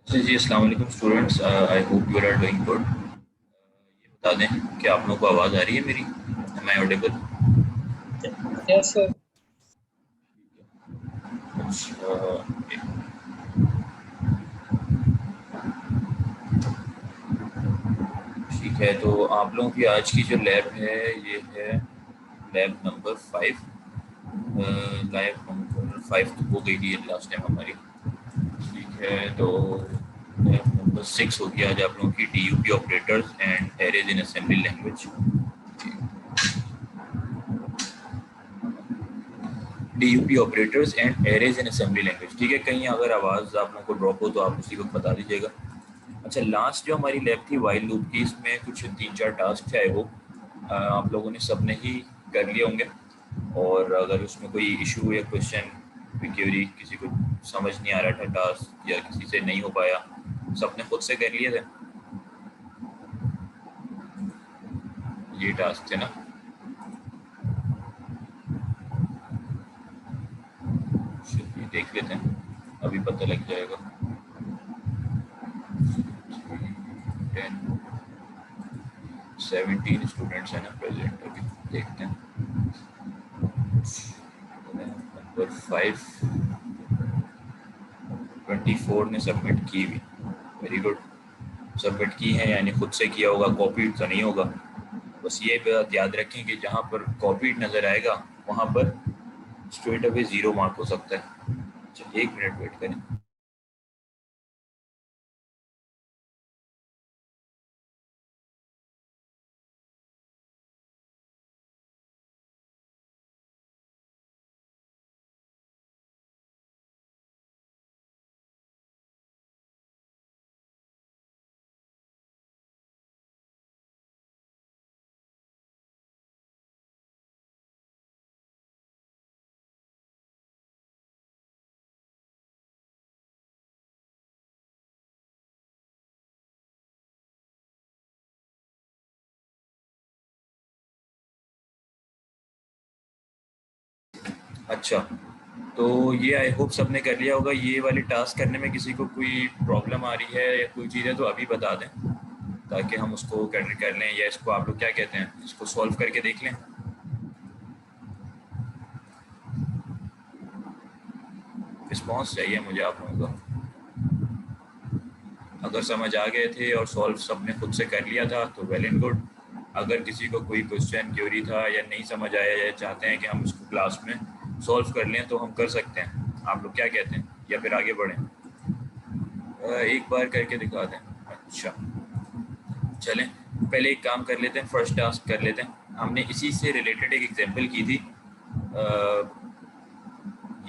जी अस्सलाम वालेकुम students, I hope you are doing good. ये बता दें कि आप लोगों को आवाज़ आ रही है मेरी? Am I audible? Yes, sir. अच्छा, ठीक है। तो आप लोगों की आज की जो लैब है ये है लैब नंबर 5। लैब नंबर 5 तो हो गई थी लास्ट टाइम हमारी। ठीक है, तो लैब नंबर 6 होगी आज आप लोगों की, D U P operators and arrays in assembly language. DUP operators and arrays in assembly language. ठीक है, कहीं अगर आवाज़ आप लोगों को ड्रॉप हो तो आप उसी वक्त बता दीजिएगा। अच्छा, लास्ट जो हमारी लैब थी वाइल लूप की, इसमें कुछ 3-4 टास्क थे वो आप लोगों ने सबने ही कर लिए होंगे। और अगर उसमें कोई इशू या क्वेश्चन, कोई क्वेरी किसी को समझ नहीं आ रहा था टास्क या किसी से नहीं हो पाया, सबने खुद से कर लिए थे ये टास्क थे ना? चलिए देख लेते हैं, अभी पता लग जाएगा। 10 17 स्टूडेंट्स हैं ना प्रेजेंट, अभी देखते हैं। नंबर 5 24 ने सबमिट की भी। वेरी गुड, सबमिट की है यानी खुद से किया होगा, कॉपीड तो नहीं होगा। बस ये बात याद रखें कि जहाँ पर कॉपीड नज़र आएगा वहाँ पर स्ट्रेट अवे 0 मार्क हो सकता है। चलिए 1 मिनट वेट करें। अच्छा, तो ये आई होप सबने कर लिया होगा। ये वाली टास्क करने में किसी को कोई प्रॉब्लम आ रही है या कोई चीज़ है तो अभी बता दें, ताकि हम उसको कर लें, या इसको आप लोग क्या कहते हैं, इसको सॉल्व करके देख लें। रिस्पॉन्स चाहिए मुझे आप लोगों का। अगर समझ आ गए थे और सॉल्व सबने खुद से कर लिया था तो वेल एंड गुड। अगर किसी को कोई क्वेश्चन क्यूरी था या नहीं समझ आया या चाहते हैं कि हम इसको क्लास में सॉल्व कर लें तो हम कर सकते हैं। आप लोग क्या कहते हैं, या फिर आगे बढ़ें? एक बार करके दिखा दें। अच्छा, चलें पहले एक काम कर लेते हैं, फर्स्ट टास्क कर लेते हैं। हमने इसी से रिलेटेड एक एग्जांपल की थी,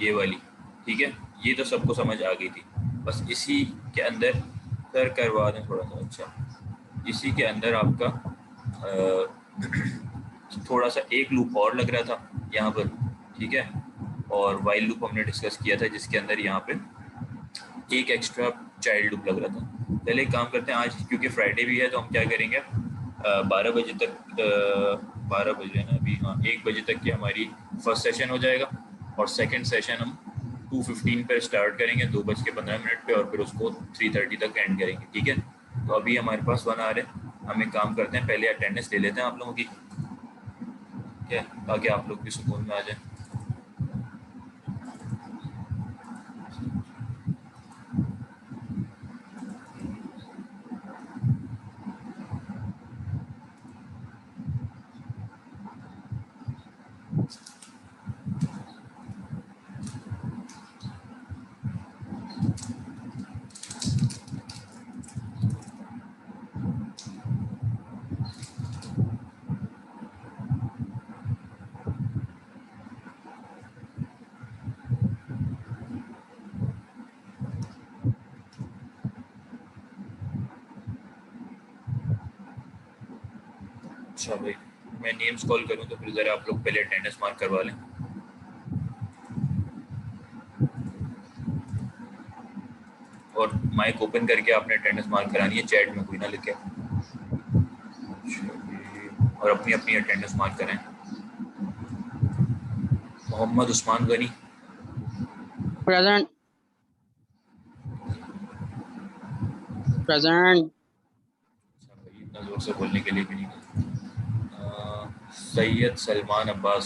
ये वाली। ठीक है, ये तो सबको समझ आ गई थी। बस इसी के अंदर सर करवा दें थोड़ा सा। अच्छा, इसी के अंदर आपका थोड़ा सा एक लूप और लग रहा था यहाँ पर। ठीक है, और वाइल लूप हमने डिस्कस किया था जिसके अंदर यहाँ पे एक एक्स्ट्रा चाइल्ड लूप लग रहा था। पहले एक काम करते हैं, आज क्योंकि फ्राइडे भी है तो हम क्या करेंगे, 12 बजे तक, 12 बजे ना अभी, हाँ 1 बजे तक की हमारी फर्स्ट सेशन हो जाएगा। और सेकंड सेशन हम 2:15 पर स्टार्ट करेंगे, 2:15 पे, और फिर उसको 3:30 तक एंड करेंगे। ठीक है, तो अभी हमारे पास 1 आवर है। हम एक काम करते हैं, पहले अटेंडेंस ले लेते हैं आप लोगों की, ठीक है, ताकि आप लोग भी सुकून में आ जाए। अच्छा भाई, मैं नेम्स कॉल करूँ तो फिर ज़रा आप लोग पहले अटेंडेंस मार्क करवा लें। और माइक ओपन करके आपने अटेंडेंस मार्क करानी है, चैट में कोई ना लिखे। और अपनी अपनी अटेंडेंस मार्क करें। मोहम्मद उस्मान गनी, Present. प्रेजेंट। अच्छा भाई, इतना जोर से बोलने के लिए भी नहीं। Syed Salman Abbas.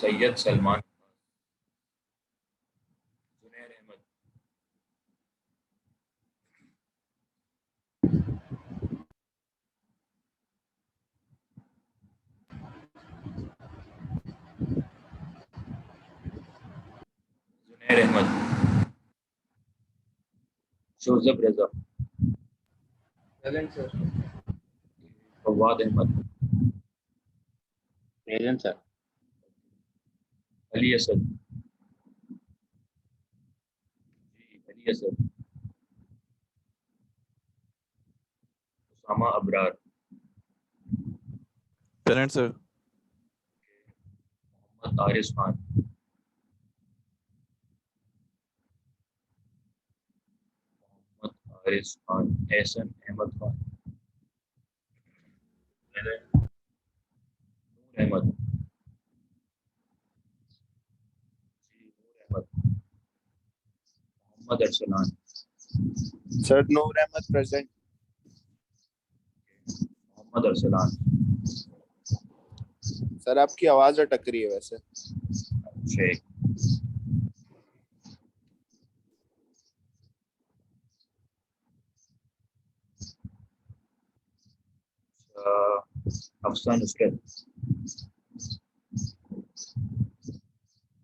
Syed Salman. Junair Ahmed. Junair Ahmed. Joseph Raza. Present sir. Fawad Ahmed. Present sir. Ali Asad. जी अली असद। उसामा अबरार। Present sir. मोहम्मद आरिस खान। मोहम्मद आरिस खान। एहसन अहमद खान। नूर अहमद। जी Noor Ahmed. Mohammad Arsalan. Sir Noor Ahmed present. Mohammad Arsalan. Sir आपकी आवाज अटक रही है वैसे। Sheikh. Hafsa Nusrat.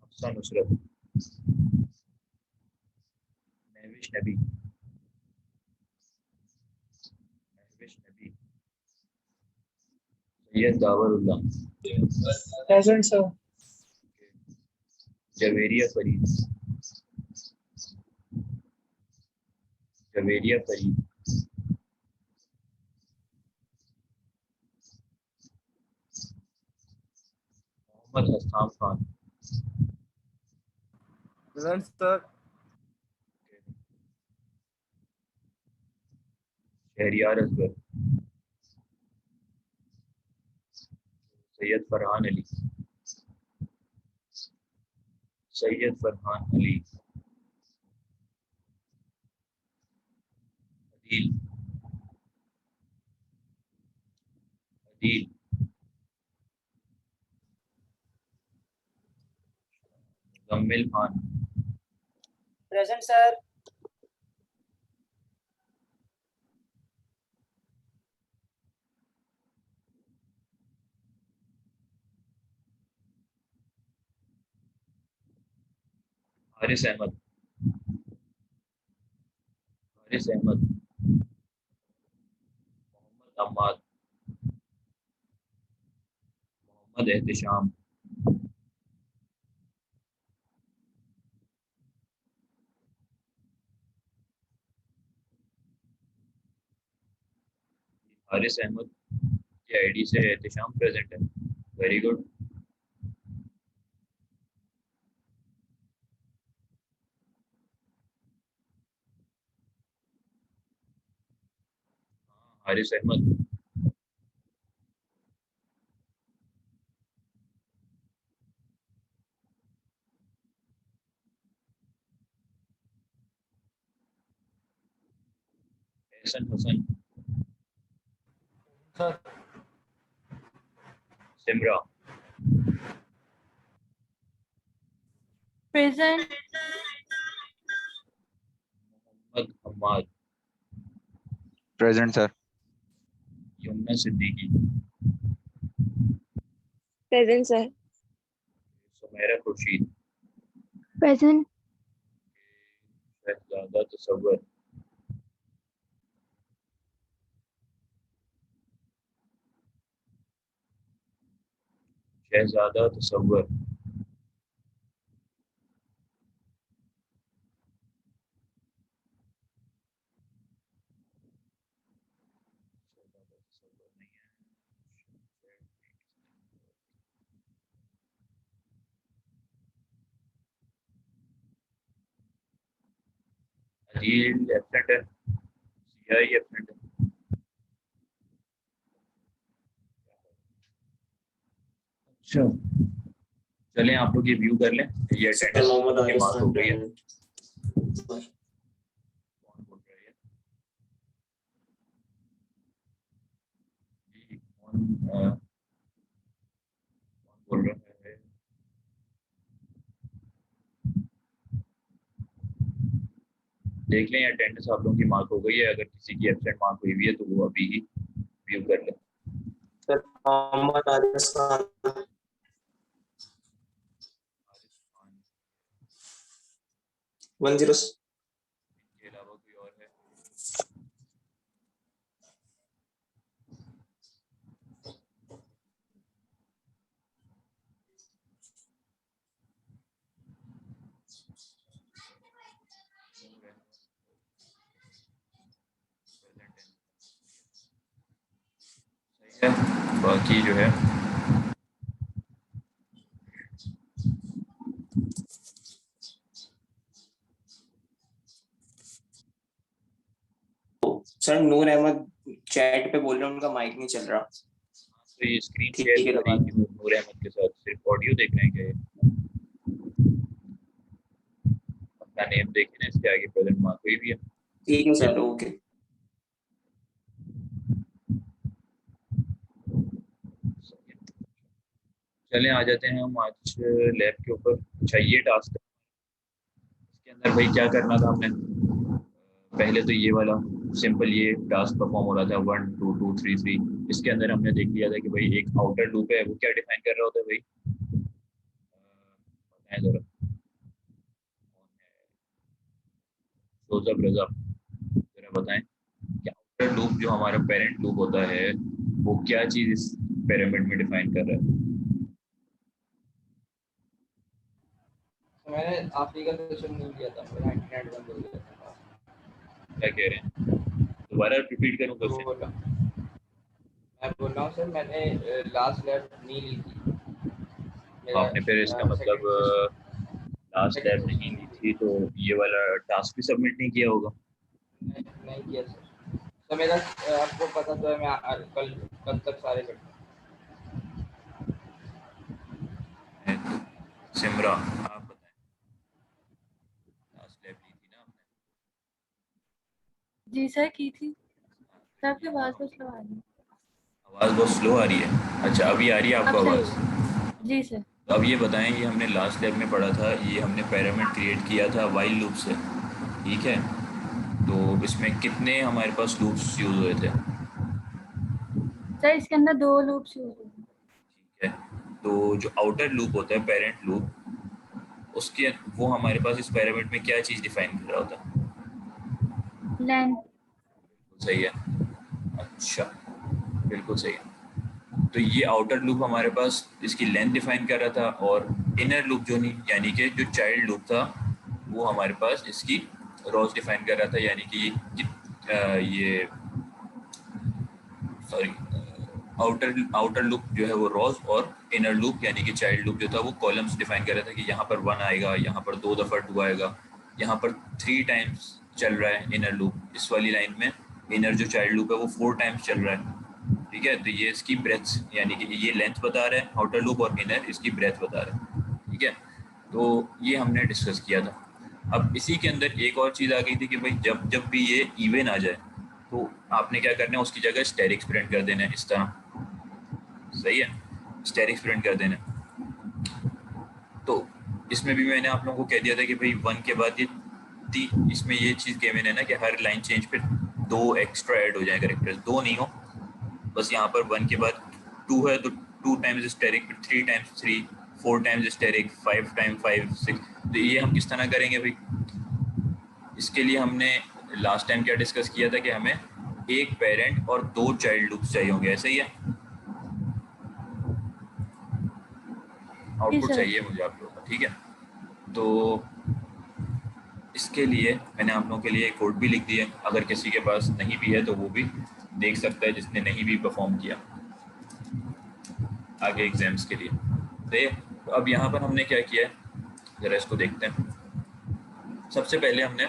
Hafsa Nusrat. Mahwish Nabi. Mahvish Nabi. Syed Dawarullah. Present sir. Javeria Farid. Javeria Farid. Mohammad Hastam Khan. Present sir. Shahryar Asghar. Syed Farhan Ali. Syed Farhan Ali. Adeel. Adeel. Muzammil Khan. Present sir. Haris Ahmed. Haris Ahmed. Mohammad Ammad. Mohammad Ehtisham. Haris Ahmed की आईडी से एहतिशाम प्रेजेंट है। Very good. Haris Ahmed. Ehsan Hasan. Sir. Simra. Present. Mohammad Hammad. Present sir. Yamuna Siddiqui. Present sir. Sumera Khurshid. Present. Shahzada Tasawwur. शहजादा तसव्वुर। अदील एब्सेंट है। सियाई एब्सेंट है। अच्छा चलें आप लोग ये व्यू कर लें, ये अटेंडेंस मोहम्मद की मार्क हो गई है। सर कौन बोल रहा है ये? जी, कौन बोल रहा है? देख लें अटेंडेंस आप लोगों की मार्क हो गई है, अगर किसी की एब्सेंट मार्क हुई हुई है तो वो अभी ही व्यू कर लें। मोहम्मद आरिफ खान 10 इनके अलावा कोई और है? सही है, बाकी जो है सर नूर अहमद चैट पे बोल रहे हैं उनका माइक नहीं चल रहा। तो ये स्क्रीन ठीक शेयर है, हो रही है नूर अहमद के साथ, सिर्फ ऑडियो देख रहे हैं क्या? अपना नेम देखें ना, इसके आगे प्रेजेंट मार्क हुई भी है। ठीक है सर, ओके। चलें आ जाते हैं हम आज लैब के ऊपर। अच्छा ये टास्क इसके अंदर भाई क्या करना था हमने? पहले तो ये वाला सिंपल ये टास्क परफॉर्म हो रहा था 1 2 2 3 3। इसके अंदर हमने देख लिया था कि भाई एक आउटर लूप है, वो क्या डिफाइन कर रहा होता है भाई? बताएं जरा, जोसेफ रजा, जरा बताएं कि आउटर लूप जो हमारा पेरेंट लूप होता है वो क्या चीज़ इस पिरामिड में डिफाइन कर रहा है? मैंने आप ही का सेशन नहीं लिया था, मेरा इंटरनेट बंद हो गया था। क्या कह रहे हैं? दोबारा रिपीट करूँ तो क्वेश्चन? मैं बोल रहा हूँ सर, मैंने लास्ट लैब नहीं ली थी। मेरा आपने फिर इसका मतलब लास्ट लैब नहीं ली थी तो ये वाला टास्क भी सबमिट नहीं किया होगा? नहीं किया सर। तो मेरा आपको पता तो है, मैं कल तक सारे करता हूँ। सिमरा आप बताएं, लास्ट लैब ली थी ना आपने? जी सर की थी। सर आपकी आवाज बहुत स्लो आ रही है। आवाज़ बहुत स्लो आ रही है? अच्छा अभी आ रही है आपको अब सही आवाज़? है। जी सर। तो अब ये बताएं, ये हमने लास्ट लैब में पढ़ा था, ये हमने पिरामिड क्रिएट किया था वाइल लूप से, ठीक है? तो इसमें कितने हमारे पास लूप्स यूज हुए थे? सर इसके अंदर 2 लूप्स यूज हुए हैं। ठीक है, तो जो आउटर लूप होता है पेरेंट लूप, उसके वो हमारे पास इस पिरामिड में क्या चीज़ डिफाइन कर रहा होता है? लेंथ। सही है। अच्छा, बिल्कुल सही है। तो ये आउटर लूप हमारे पास इसकी लेंथ डिफाइन कर रहा था, और इनर लूप जो नहीं, यानी कि जो चाइल्ड लूप था, वो हमारे पास इसकी रोज डिफाइन कर रहा था, यानी कि ये सॉरी आउटर आउटर लूप जो है वो रोज, और इनर लूप यानी कि चाइल्ड लूप जो था वो कॉलम्स डिफाइन कर रहा था कि यहाँ पर 1 आएगा, यहाँ पर 2 दफ़ा 2 आएगा, यहाँ पर 3 टाइम्स चल रहा है इनर लूप, इस वाली लाइन में इनर जो चाइल्ड लूप है वो 4 टाइम्स चल रहा है, ठीक है? तो ये इसकी ब्रेथ यानी कि ये लेंथ बता रहा है आउटर लूप, और इनर इसकी ब्रेथ बता रहा है, ठीक है? तो ये हमने डिस्कस किया था। अब इसी के अंदर एक और चीज़ आ गई थी कि भाई जब जब भी ये इवन आ जाए तो आपने क्या करना है, उसकी जगह स्टेरिक्स प्रिंट कर देना है, इस तरह। सही है, स्टेरिक्स प्रिंट कर देना है। तो इसमें भी मैंने आप लोगों को कह दिया था कि भाई 1 के बाद ये इसमें ये चीज़ कह मैंने ना कि हर लाइन चेंज पे 2 एक्स्ट्रा ऐड हो जाए कैरेक्टर्स, 2 नहीं हो, बस यहाँ पर 1 के बाद 2 है तो 2 टाइम्स स्टेरिक, फिर 3 टाइम्स 3, 4 टाइम्स स्टेरिक, 5 टाइम 5 6। तो ये हम किस तरह करेंगे भाई? इसके लिए हमने लास्ट टाइम क्या डिस्कस किया था कि हमें एक पेरेंट और 2 चाइल्ड लूप्स चाहिए होंगे, ऐसे ही है? जी आउटपुट सर। चाहिए मुझे आप लोगों का, ठीक है? तो इसके लिए मैंने आप लोगों के लिए एक कोड भी लिख दिया, अगर किसी के पास नहीं भी है तो वो भी देख सकता है, जिसने नहीं भी परफॉर्म किया आगे एग्जाम्स के लिए। तो अब यहाँ पर हमने क्या किया है, ज़रा इसको देखते हैं। सबसे पहले हमने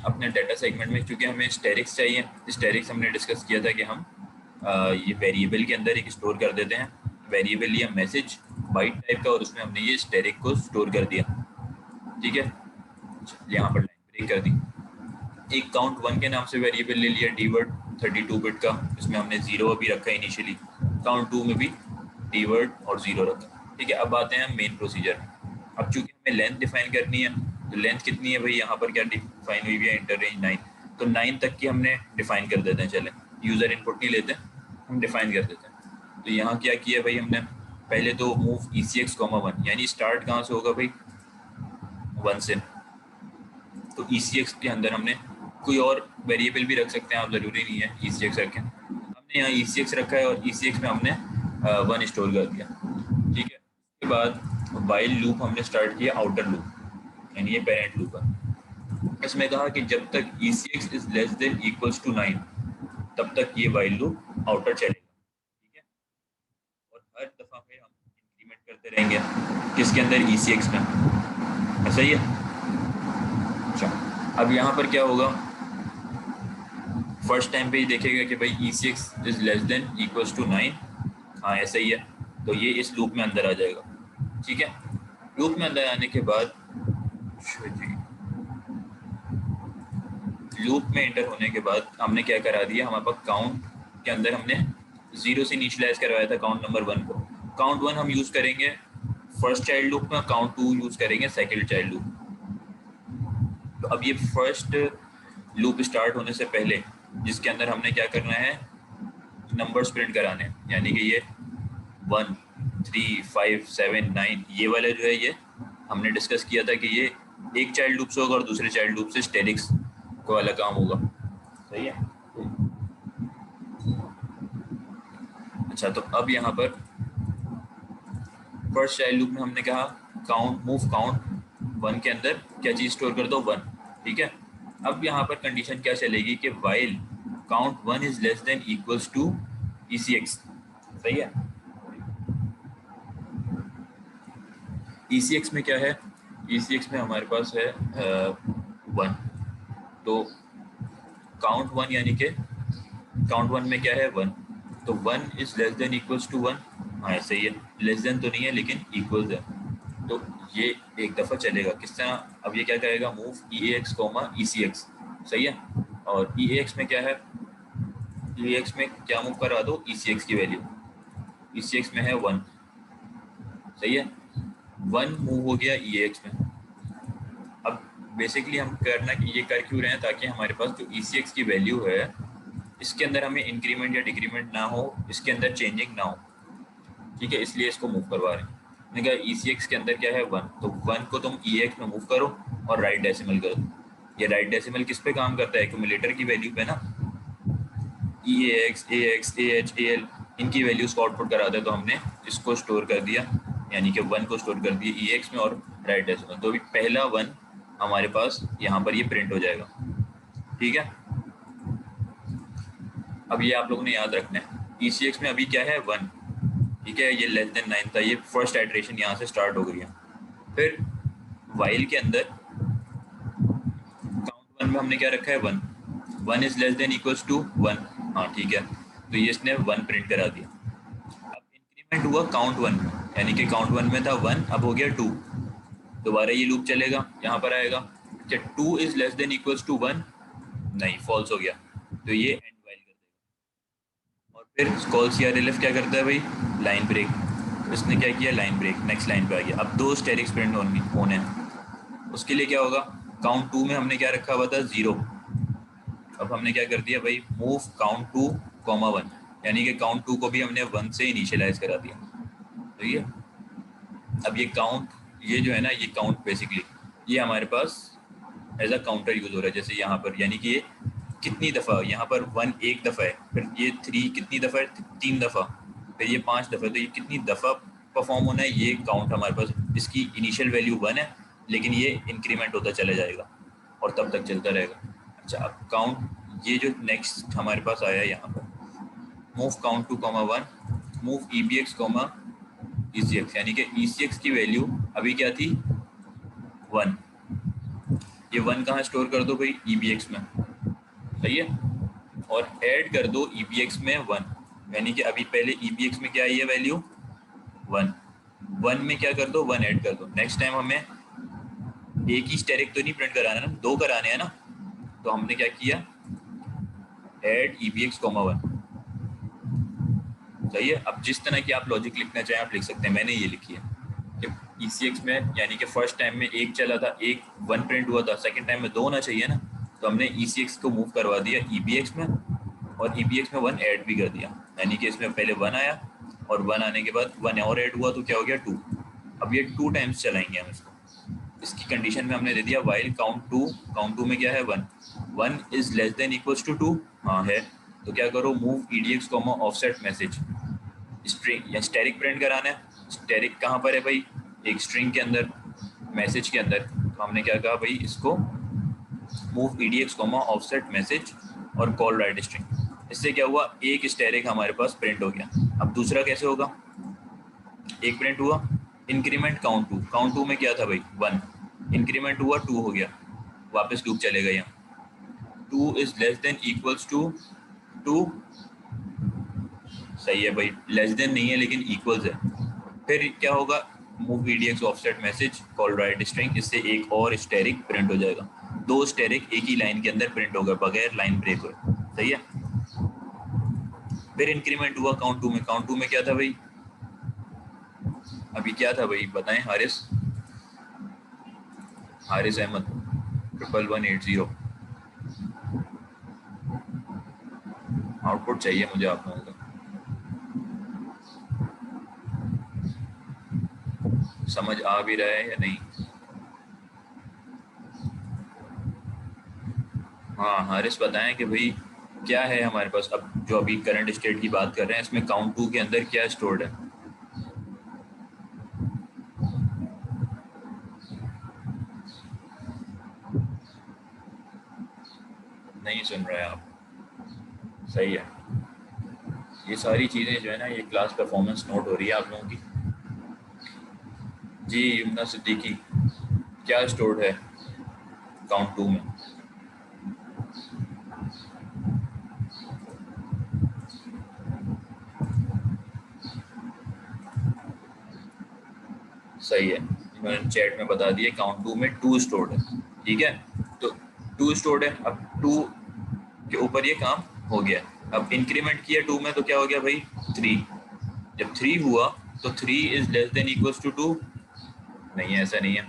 अपने डाटा सेगमेंट में, क्योंकि हमें स्टेरिक्स चाहिए, स्टेरिक्स हमने डिस्कस किया था कि हम ये वेरिएबल के अंदर एक स्टोर कर देते हैं, वेरिएबल या मैसेज, बाइट टाइप का और उसमें हमने ये स्टेरिक को स्टोर कर दिया, ठीक है। यहाँ पर लाइन ब्रेक कर दी। एक काउंट 1 के नाम से वेरिएबल ले लिया डीवर्ड 32 बिट का, इसमें हमने 0 भी रखा इनिशियली। काउंट 2 में भी डीवर्ड और 0 रखा, ठीक है। अब आते हैं मेन प्रोसीजर में। अब चूंकि हमें लेंथ डिफाइन करनी है, तो लेंथ कितनी है भाई, यहाँ पर क्या डिफाइन हुई है, इंटर रेंज 9, तो 9 तक की हमने डिफाइन कर देते हैं। चले, यूज़र इनपुट नहीं लेते, हम डिफाइन कर देते हैं। तो यहाँ क्या किया भाई हमने, पहले तो मूव ECX, 1 यानी स्टार्ट कहाँ से होगा भाई, 1 से। तो ECX के अंदर हमने कोई और वेरिएबल भी रख सकते हैं आप, ज़रूरी नहीं है ECX रखें। हमने यहाँ ECX रखा है और ECX में हमने 1 स्टोर कर दिया, ठीक है। उसके बाद वाइल लूप हमने स्टार्ट किया, आउटर लूप, यानी ये पेरेंट लूप है। इसमें कहा कि जब तक ECX is less than equals to 9 तब तक ये वाइल लूप आउटर चलेगा, ठीक है। और हर दफ़ा फिर हम इंक्रीमेंट करते रहेंगे, किसके अंदर, ECX में, ऐसा ही है। अच्छा, अब यहाँ पर क्या होगा, फर्स्ट टाइम पे ही देखेगा कि भाई ECX is less than equals to 9, हाँ ऐसा ही है, तो ये इस लूप में अंदर आ जाएगा, ठीक है। लूप में अंदर आने के बाद लूप में एंटर होने के बाद हमने क्या करा दिया, हमारे पास काउंट के अंदर हमने 0 से इनिशियलाइज करवाया था काउंट नंबर 1 को। काउंट 1 हम यूज़ करेंगे फर्स्ट चाइल्ड लूप में, काउंट 2 यूज़ करेंगे सेकेंड चाइल्ड लूप। तो अब ये फर्स्ट लूप स्टार्ट होने से पहले, जिसके अंदर हमने क्या करना है, नंबर्स प्रिंट कराने हैं, यानी कि ये 1 3 5 7 9, ये वाला जो है ये हमने डिस्कस किया था कि ये एक चाइल्ड लूप से होगा और दूसरे चाइल्ड लूप से स्टेरिक्स को वाला काम होगा, सही है। अच्छा, तो अब यहाँ पर फर्स्ट चाइल्ड लूप में हमने कहा काउंट मूव काउंट 1 के अंदर क्या चीज़ स्टोर कर दो, 1, ठीक है। अब यहाँ पर कंडीशन क्या चलेगी कि while count 1 is less than equals to ECX, सही है। ECX में क्या है, ECX में हमारे पास है 1, तो काउंट 1 यानी कि काउंट 1 में क्या है, 1, तो 1 is less than equals to 1, हाँ ऐसे ही है, लेस देन तो नहीं है लेकिन इक्वल्स है, तो ये एक दफ़ा चलेगा। किस तरह, अब ये क्या करेगा, मूव EAX, ECX, सही है। और EAX में क्या है, EAX में क्या मूव करा दो, ECX की वैल्यू, ECX में है 1, सही है, 1 मूव हो गया EAX में। अब बेसिकली हम करना कि ये कर क्यों रहे हैं, ताकि हमारे पास जो ECX की वैल्यू है इसके अंदर हमें इंक्रीमेंट या डिक्रीमेंट ना हो, इसके अंदर चेंजिंग ना हो, ठीक है, इसलिए इसको मूव करवा रहे हैं। मैंने कहा ECX के अंदर क्या है, 1, तो 1 को तुम EAX में मूव करो और राइट डेसिमल कर दो। ये राइट डेसिमल किस पे काम करता है, एक्यूमुलेटर की वैल्यू पे ना, EAX, AX, AH, AL इनकी वैल्यूज को आउटपुट कराते हैं, तो हमने इसको स्टोर कर दिया, यानी कि 1 को स्टोर कर दिया EAX में और राइट डेसिमल, तो अभी पहला 1 हमारे पास यहाँ पर ये प्रिंट हो जाएगा, ठीक है। अब ये आप लोगों ने याद रखना है, ECX में अभी क्या है, 1, ठीक है, ये लेस देन 9 था, ये फर्स्ट आइटरेशन यहाँ से स्टार्ट हो गई है। फिर वाइल के अंदर काउंट 1 में हमने क्या रखा है, 1 is less than equals to 1, हाँ ठीक है, तो ये इसने 1 प्रिंट करा दिया। अब इंक्रीमेंट हुआ काउंट 1 में, यानी कि काउंट 1 में था 1, अब हो गया 2, दोबारा ये लूप चलेगा, यहाँ पर आएगा कि 2 is less than equals to 1, नहीं फॉल्स हो गया, तो ये एंड वाइल कर देगा। और फिर कॉल CRLF क्या करता है भाई, लाइन ब्रेक, तो इसने क्या किया, लाइन ब्रेक, नेक्स्ट लाइन पे आ गया। अब 2 स्टेरिक्स प्रिंट होने हैं, उसके लिए क्या होगा, काउंट 2 में हमने क्या रखा हुआ था, 0, अब हमने क्या कर दिया भाई, मूव काउंट 2, 1, यानी कि काउंट 2 को भी हमने 1 से इनिशियलाइज करा दिया, तो ये अब ये काउंट, ये जो है ना, ये काउंट बेसिकली ये हमारे पास एज अ काउंटर यूज हो रहा है, जैसे यहाँ पर, यानी कि ये कितनी दफ़ा, यहाँ पर 1 एक दफ़ा है, फिर ये 3 कितनी दफ़ा है, 3 दफ़ा, फिर ये 5 दफ़ा, तो ये कितनी दफ़ा परफॉर्म होना है, ये काउंट हमारे पास, इसकी इनिशियल वैल्यू 1 है लेकिन ये इंक्रीमेंट होता चला जाएगा और तब तक चलता रहेगा। अच्छा, अब काउंट, ये जो नेक्स्ट हमारे पास आया यहाँ पर, move count 2, 1, move EBX, ECX, यानी कि ECX की वैल्यू अभी क्या थी, 1, ये 1 कहाँ स्टोर कर दो भाई, EBX में, सही है, और ऐड कर दो EBX में 1, यानी कि अभी पहले EBX में क्या आई है वैल्यू, 1, 1 में क्या कर दो, 1 ऐड कर दो। नेक्स्ट टाइम हमें एक ही स्टेरिक तो नहीं प्रिंट कराना ना, 2 कराने हैं ना, तो हमने क्या किया, ऐड EBX, 1। सही है। अब जिस तरह की आप लॉजिक लिखना चाहें आप लिख सकते हैं, मैंने ये लिखी है कि ECX में यानी कि फर्स्ट टाइम में 1 चला था, 1 प्रिंट हुआ था, सेकंड टाइम में 2 होना चाहिए ना, तो हमने ECX को मूव करवा दिया EBX में, और EBX में 1 ऐड भी कर दिया, यानी कि इसमें पहले 1 आया और 1 आने के बाद 1 और ऐड हुआ तो क्या हो गया 2। अब ये 2 टाइम्स चलाएंगे हम इसको। इसकी कंडीशन में हमने दे दिया वाइल काउंट 2 में क्या है 1 is less than equals to 2, हाँ है, तो क्या करो, move EDX, offset message, string या स्टैटिक प्रिंट कराना है। स्टैटिक कहाँ पर है भाई, एक स्ट्रिंग के अंदर, मैसेज के अंदर, तो हमने क्या कहा भाई, इसको मूव EDX, ऑफसेट मैसेज और कॉल राइट स्ट्रिंग। इससे क्या हुआ, एक स्टैटिक हमारे पास प्रिंट हो गया। अब दूसरा कैसे होगा, एक प्रिंट हुआ, इंक्रीमेंट काउंट 2 में क्या था भाई 1, इंक्रीमेंट हुआ 2 हो गया, वापस लूप चलेगा यहाँ, 2 is less than equals to 2, सही है भाई, लेस देन नहीं है लेकिन इक्वल्स है। फिर क्या होगा, move EDX, offset message, call right string, इससे एक और स्टैटिक प्रिंट हो जाएगा। 2 स्टैटिक एक ही लाइन के अंदर प्रिंट होगा बगैर लाइन ब्रेक हुए, सही है। फिर इंक्रीमेंट हुआ काउंट 2 में क्या था भाई, अभी क्या था भाई बताएं, हारिस अहमद 11180 आउटपुट चाहिए मुझे आप लोगों का, समझ आ भी रहा है या नहीं। हाँ हारिस बताएं कि भाई क्या है हमारे पास, अब जो अभी करंट स्टेट की बात कर रहे हैं इसमें काउंट 2 के अंदर क्या स्टोर्ड है। नहीं सुन रहे आप, सही है। ये सारी चीज़ें जो है ना, ये क्लास परफॉर्मेंस नोट हो रही है आप लोगों की। जी यमुना सिद्दीकी, क्या स्टोर्ड है काउंट 2 में, सही है, मैंने चैट में बता दिया काउंट 2 में 2 स्टोर्ड है, ठीक है, तो 2 स्टोर्ड है। अब 2 के ऊपर ये काम हो गया, अब इंक्रीमेंट किया 2 में तो क्या हो गया भाई 3, जब 3 हुआ तो 3 is less than equals to 2, नहीं है, ऐसा नहीं है,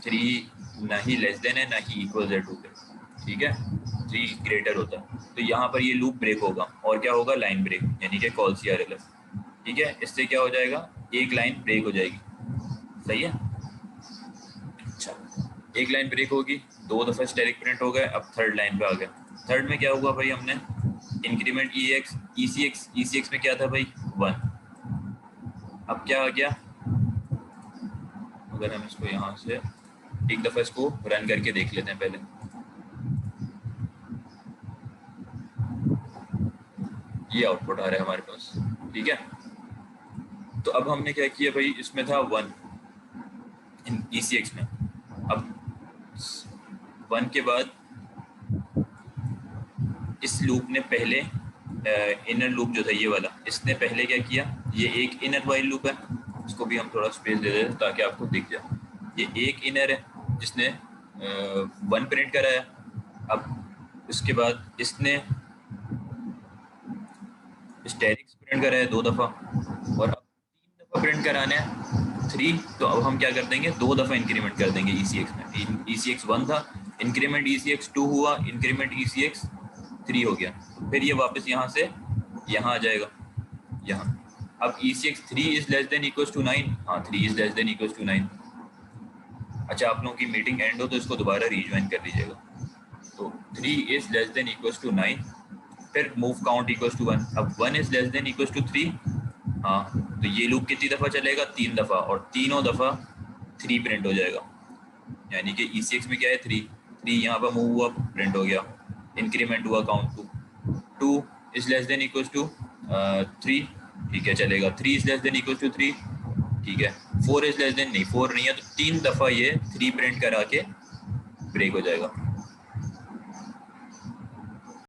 3 ना ही लेस देन है ना ही इक्वल्स है 2 के, ठीक है, 3 ग्रेटर होता है, तो यहाँ पर ये लूप ब्रेक होगा और क्या होगा, लाइन ब्रेक, यानी कि कॉल CRLF, ठीक है, इससे क्या हो जाएगा, एक लाइन ब्रेक हो जाएगी, सही है। अच्छा, एक लाइन ब्रेक होगी, 2 दफ़ा स्टैटिक प्रिंट हो गए, अब थर्ड लाइन पे आ गया। थर्ड में क्या हुआ भाई, हमने इंक्रीमेंट ECX में क्या था भाई 1, अब क्या आ गया, अगर हम इसको यहाँ से एक दफ़ा इसको रन करके देख लेते हैं पहले, ये आउटपुट आ रहा है हमारे पास, ठीक है। तो अब हमने क्या किया भाई, इसमें था 1 ECX में, अब 1 के बाद इस लूप ने पहले इनर लूप जो था ये वाला, इसने पहले क्या किया, ये एक इनर वाइल लूप है, इसको भी हम थोड़ा स्पेस दे दें ताकि आपको दिख जाए, ये एक इनर है जिसने 1 प्रिंट कराया। अब उसके बाद इसने स्टैटिक्स प्रिंट कराया 2 दफ़ा, और अब 3 दफ़ा प्रिंट कराने हैं 3, तो अब हम क्या कर देंगे, 2 दफ़ा इंक्रीमेंट कर देंगे ECX में, ECX 1 था, इंक्रीमेंट ECX 2 हुआ, इंक्रीमेंट ECX 3 हो गया, फिर ये वापस यहाँ से यहाँ आ जाएगा, यहाँ। अब ECX 3 is less than equals to 9, हाँ 3 is less than equals to 9। अच्छा, आप लोगों की मीटिंग एंड हो तो इसको दोबारा रीज्वाइन कर लीजिएगा। तो 3 is less than equals to 9, फिर मूव काउंट इक्वल्स टू 1, अब 1 is less than equals to 3, हाँ, तो ये लूप कितनी दफ़ा चलेगा, 3 दफ़ा, और तीनों दफ़ा 3 प्रिंट हो जाएगा, यानी कि ECX में क्या है 3 यहाँ पर मूव हुआ, प्रिंट हो गया, इंक्रीमेंट हुआ count 2 is less than equals to 3, ठीक है चलेगा, 3 is less than equals to 3, ठीक है, 4 इज लेस देन, नहीं 4 नहीं है, तो 3 दफ़ा ये 3 प्रिंट करा के ब्रेक हो जाएगा,